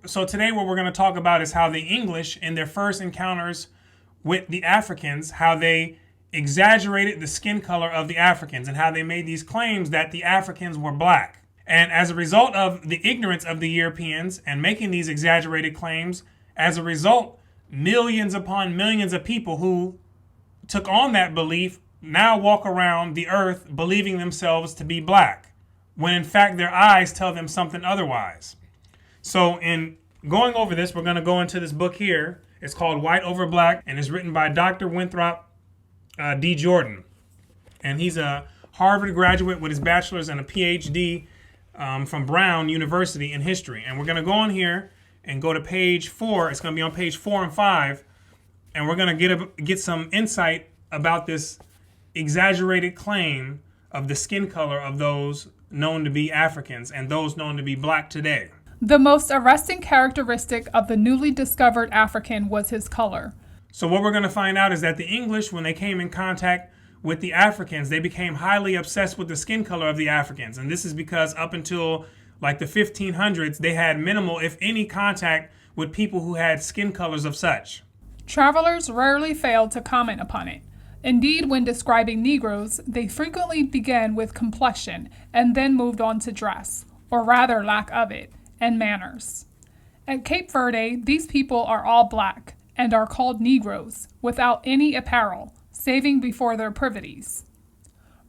So today what we're going to talk about is how the English, in their first encounters with the Africans, how they exaggerated the skin color of the Africans and how they made these claims that the Africans were black. And as a result of the ignorance of the Europeans and making these exaggerated claims, as a result, millions upon millions of people who took on that belief now walk around the earth believing themselves to be black, when in fact their eyes tell them something otherwise. So in going over this, we're going to go into this book here. It's called White Over Black, and it's written by Dr. Winthrop D. Jordan. And he's a Harvard graduate with his bachelor's and a PhD from Brown University in history. And we're going to go on here and go to page 4. It's going to be on page 4 and 5. And we're going to get some insight about this exaggerated claim of the skin color of those known to be Africans and those known to be black today. The most arresting characteristic of the newly discovered African was his color. So what we're going to find out is that the English, when they came in contact with the Africans, they became highly obsessed with the skin color of the Africans. And this is because up until like the 1500s, they had minimal, if any, contact with people who had skin colors of such. Travelers rarely failed to comment upon it. Indeed, when describing Negroes, they frequently began with complexion and then moved on to dress, or rather lack of it, and manners. At Cape Verde, these people are all black and are called Negroes, without any apparel, saving before their privities.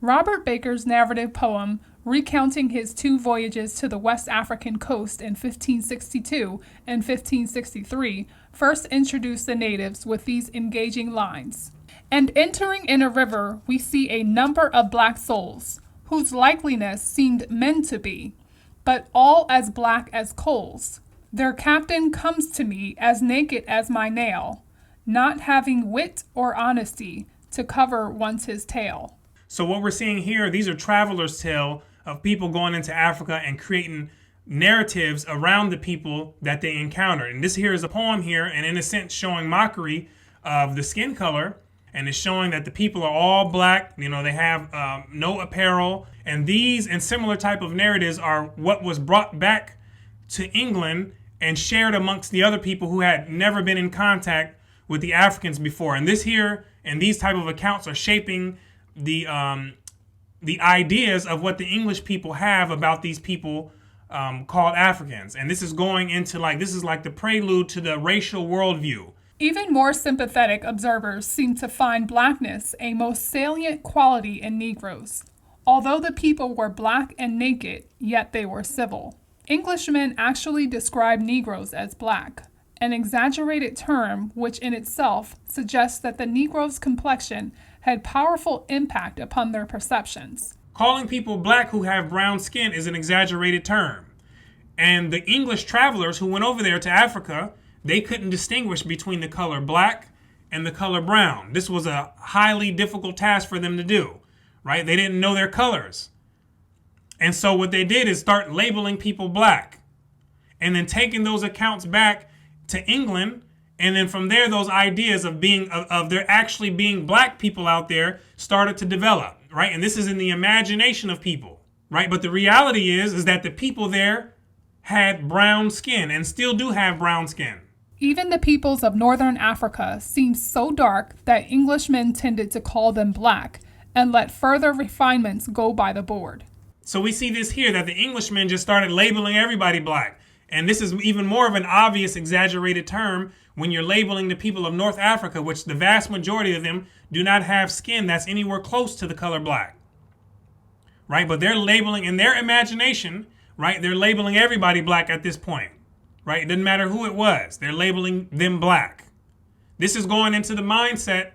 Robert Baker's narrative poem, recounting his 2 voyages to the West African coast in 1562 and 1563, first introduced the natives with these engaging lines. And entering in a river, we see a number of black souls, whose likeliness seemed men to be, but all as black as coals. Their captain comes to me as naked as my nail, not having wit or honesty to cover once his tail. So what we're seeing here, these are travelers' tale of people going into Africa and creating narratives around the people that they encountered. And this here is a poem here, and in a sense showing mockery of the skin color, and it's showing that the people are all black. You know, they have no apparel. And these and similar type of narratives are what was brought back to England and shared amongst the other people who had never been in contact with the Africans before. And this here and these type of accounts are shaping the ideas of what the English people have about these people called Africans. And this is going into this is like the prelude to the racial worldview. Even more sympathetic observers seem to find blackness a most salient quality in Negroes. Although the people were black and naked, yet they were civil. Englishmen actually describe Negroes as black, an exaggerated term which in itself suggests that the Negro's complexion had powerful impact upon their perceptions. Calling people black who have brown skin is an exaggerated term. And the English travelers who went over there to Africa, they couldn't distinguish between the color black and the color brown. This was a highly difficult task for them to do, right? They didn't know their colors. And so what they did is start labeling people black and then taking those accounts back to England. And then from there, those ideas of there actually being black people out there started to develop, right? And this is in the imagination of people, right? But the reality is that the people there had brown skin and still do have brown skin. Even the peoples of northern Africa seemed so dark that Englishmen tended to call them black and let further refinements go by the board. So we see this here, that the Englishmen just started labeling everybody black. And this is even more of an obvious exaggerated term when you're labeling the people of North Africa, which the vast majority of them do not have skin that's anywhere close to the color black. Right? But they're labeling in their imagination, right? They're labeling everybody black at this point. Right? It doesn't matter who it was. They're labeling them black. This is going into the mindset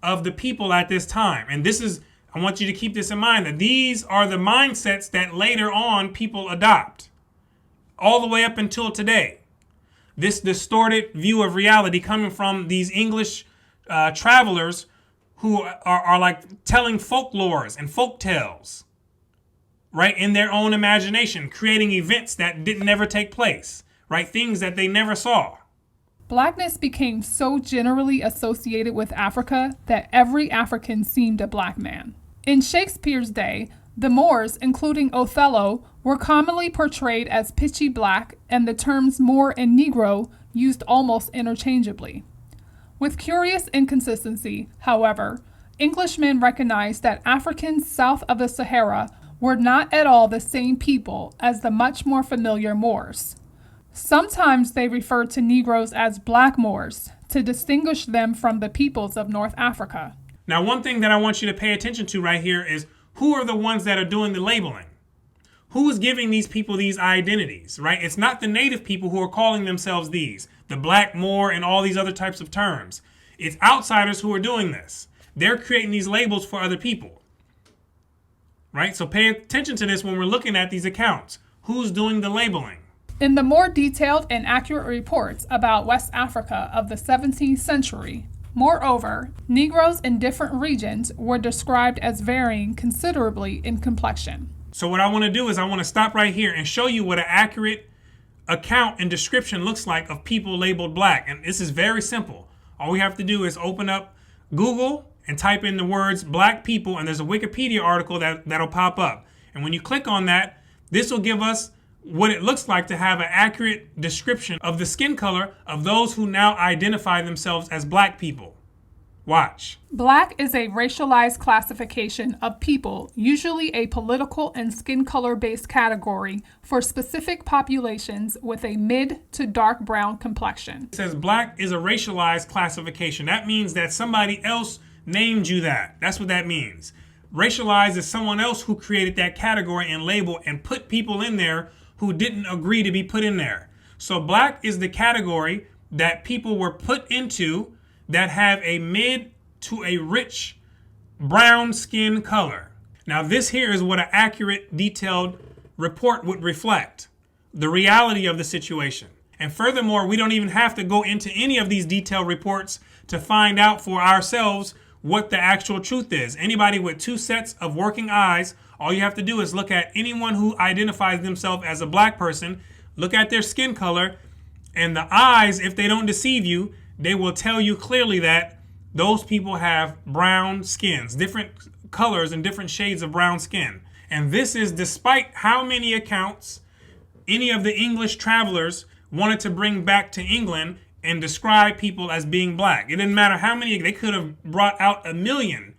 of the people at this time. And this is, I want you to keep this in mind, that these are the mindsets that later on people adopt. All the way up until today. This distorted view of reality coming from these English travelers who are like telling folklores and folk tales, right? In their own imagination, creating events that didn't never take place. Right? Things that they never saw. Blackness became so generally associated with Africa that every African seemed a black man. In Shakespeare's day, the Moors, including Othello, were commonly portrayed as pitchy black, and the terms Moor and Negro used almost interchangeably. With curious inconsistency, however, Englishmen recognized that Africans south of the Sahara were not at all the same people as the much more familiar Moors. Sometimes they referred to Negroes as black Moors to distinguish them from the peoples of North Africa. Now, one thing that I want you to pay attention to right here is who are the ones that are doing the labeling? Who is giving these people these identities, right? It's not the native people who are calling themselves these, the black Moor and all these other types of terms. It's outsiders who are doing this. They're creating these labels for other people, right? So pay attention to this when we're looking at these accounts. Who's doing the labeling? In the more detailed and accurate reports about West Africa of the 17th century, moreover, Negroes in different regions were described as varying considerably in complexion. So what I want to do is I want to stop right here and show you what an accurate account and description looks like of people labeled black. And this is very simple. All we have to do is open up Google and type in the words black people, and there's a Wikipedia article that'll pop up. And when you click on that, this will give us what it looks like to have an accurate description of the skin color of those who now identify themselves as black people. Watch. Black is a racialized classification of people, usually a political and skin color based category for specific populations with a mid to dark brown complexion. It says black is a racialized classification. That means that somebody else named you that. That's what that means. Racialized is someone else who created that category and label and put people in there who didn't agree to be put in there. So black is the category that people were put into that have a mid to a rich brown skin color. Now this here is what an accurate, detailed report would reflect, the reality of the situation. And furthermore, we don't even have to go into any of these detailed reports to find out for ourselves what the actual truth is. Anybody with two sets of working eyes, all you have to do is look at anyone who identifies themselves as a black person, look at their skin color, and the eyes, if they don't deceive you, they will tell you clearly that those people have brown skins, different colors and different shades of brown skin. And this is despite how many accounts any of the English travelers wanted to bring back to England and describe people as being black. It didn't matter how many, they could have brought out 1 million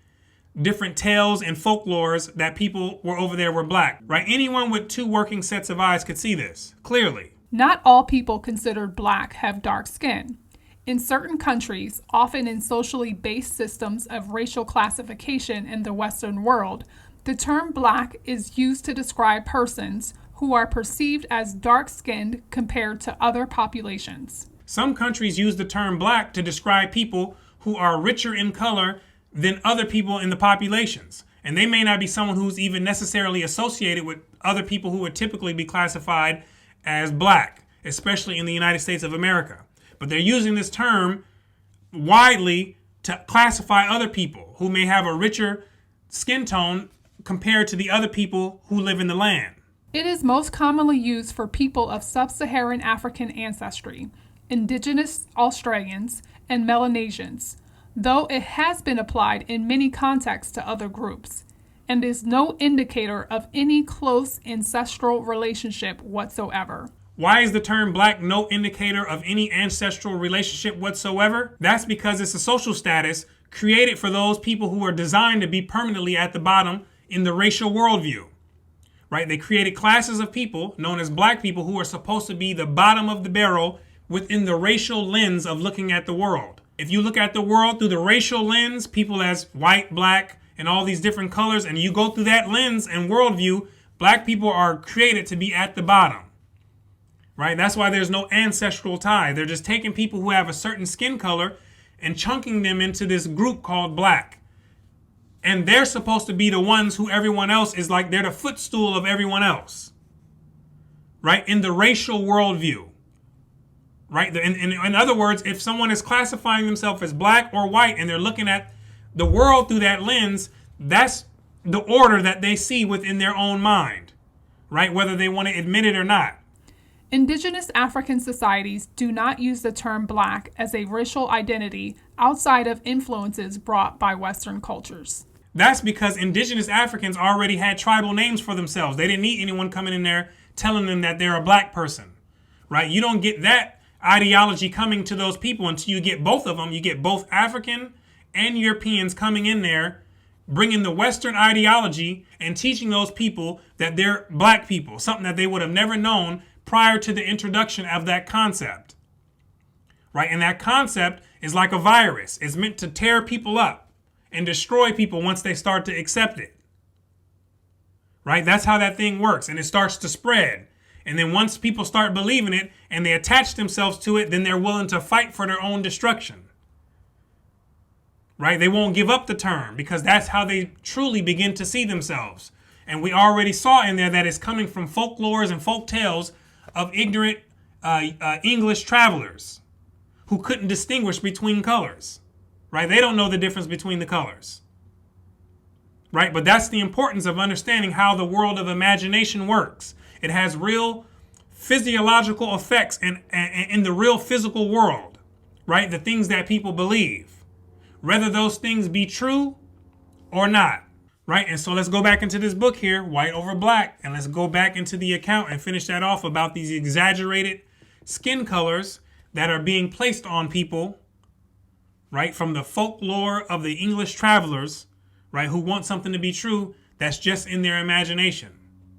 different tales and folklores that people were over there were black, right? Anyone with two working sets of eyes could see this clearly. Not all people considered black have dark skin. In certain countries, often in socially based systems of racial classification in the Western world, the term black is used to describe persons who are perceived as dark-skinned compared to other populations. Some countries use the term black to describe people who are richer in color than other people in the populations. And they may not be someone who's even necessarily associated with other people who would typically be classified as black, especially in the United States of America. But they're using this term widely to classify other people who may have a richer skin tone compared to the other people who live in the land. It is most commonly used for people of sub-Saharan African ancestry, indigenous Australians, and Melanesians, though it has been applied in many contexts to other groups, and is no indicator of any close ancestral relationship whatsoever. Why is the term black no indicator of any ancestral relationship whatsoever? That's because it's a social status created for those people who are designed to be permanently at the bottom in the racial worldview, right? They created classes of people known as black people who are supposed to be the bottom of the barrel within the racial lens of looking at the world. If you look at the world through the racial lens, people as white, black, and all these different colors, and you go through that lens and worldview, black people are created to be at the bottom. Right? That's why there's no ancestral tie. They're just taking people who have a certain skin color and chunking them into this group called black. And they're supposed to be the ones who everyone else is like, they're the footstool of everyone else. Right? In the racial worldview. Right? In other words, if someone is classifying themselves as black or white and they're looking at the world through that lens, that's the order that they see within their own mind. Right? Whether they want to admit it or not. Indigenous African societies do not use the term black as a racial identity outside of influences brought by Western cultures. That's because indigenous Africans already had tribal names for themselves. They didn't need anyone coming in there telling them that they're a black person, right? You don't get that ideology coming to those people until you get both of them. You get both African and Europeans coming in there, bringing the Western ideology and teaching those people that they're black people, something that they would have never known prior to the introduction of that concept, right? And that concept is like a virus. It's meant to tear people up and destroy people once they start to accept it, right? That's how that thing works. And it starts to spread. And then once people start believing it and they attach themselves to it, then they're willing to fight for their own destruction, right? They won't give up the term because that's how they truly begin to see themselves. And we already saw in there that it's coming from folklores and folk tales of ignorant English travelers who couldn't distinguish between colors, right? They don't know the difference between the colors, right? But that's the importance of understanding how the world of imagination works. It has real physiological effects in the real physical world, right? The things that people believe, whether those things be true or not, right? And so let's go back into this book here, White Over Black, and let's go back into the account and finish that off about these exaggerated skin colors that are being placed on people, right? From the folklore of the English travelers, right? Who want something to be true that's just in their imagination.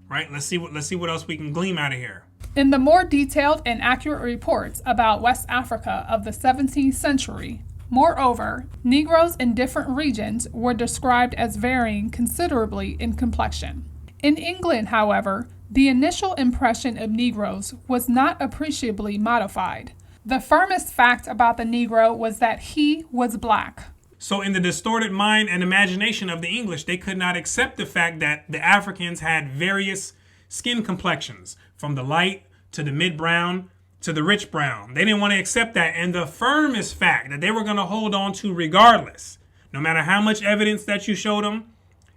Right? Let's see what else we can glean out of here. In the more detailed and accurate reports about West Africa of the 17th century, moreover, Negroes in different regions were described as varying considerably in complexion. In England, however, the initial impression of Negroes was not appreciably modified. The firmest fact about the Negro was that he was black. So in the distorted mind and imagination of the English, they could not accept the fact that the Africans had various skin complexions, from the light to the mid-brown to the rich brown. They didn't want to accept that. And the firmest fact that they were going to hold on to regardless, no matter how much evidence that you showed them,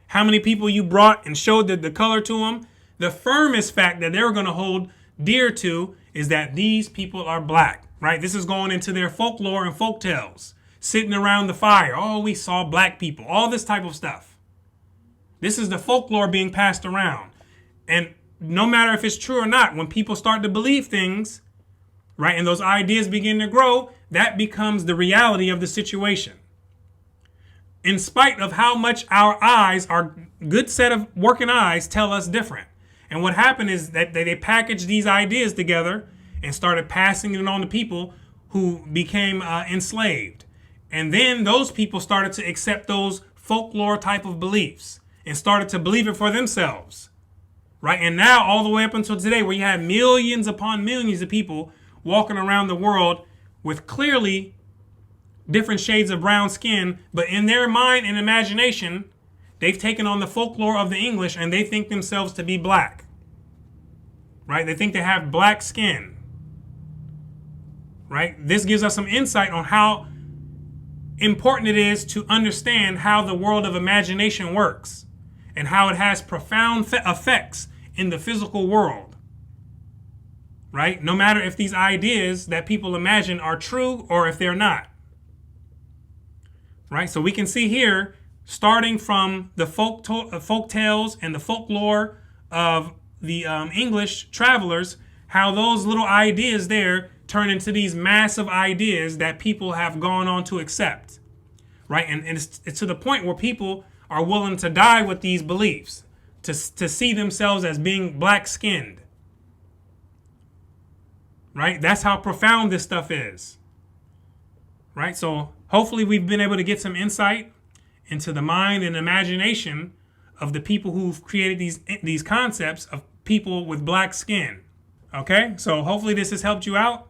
how many people you brought and showed the color to them, the firmest fact that they were going to hold dear to is that these people are black, right? This is going into their folklore and folk tales. Sitting around the fire. Oh, we saw black people. All this type of stuff. This is the folklore being passed around. And no matter if it's true or not, when people start to believe things, right, and those ideas begin to grow, that becomes the reality of the situation. In spite of how much our eyes, our good set of working eyes, tell us different. And what happened is that they packaged these ideas together and started passing it on to people who became enslaved. And then those people started to accept those folklore type of beliefs and started to believe it for themselves, right? And now all the way up until today, where you have millions upon millions of people walking around the world with clearly different shades of brown skin, but in their mind and imagination, they've taken on the folklore of the English and they think themselves to be black, right? They think they have black skin, right? This gives us some insight on how important it is to understand how the world of imagination works and how it has profound effects in the physical world, right? No matter if these ideas that people imagine are true or if they're not, right? So we can see here, starting from the folk tales and the folklore of the English travelers, how those little ideas there turn into these massive ideas that people have gone on to accept, right? And it's to the point where people are willing to die with these beliefs, to see themselves as being black-skinned, right? That's how profound this stuff is, right? So hopefully we've been able to get some insight into the mind and imagination of the people who've created these concepts of people with black skin. Okay, so hopefully this has helped you out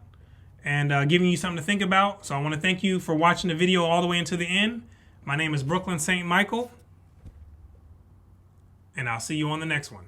and giving you something to think about. So I want to thank you for watching the video all the way into the end. My name is Brooklyn St. Michael, and I'll see you on the next one.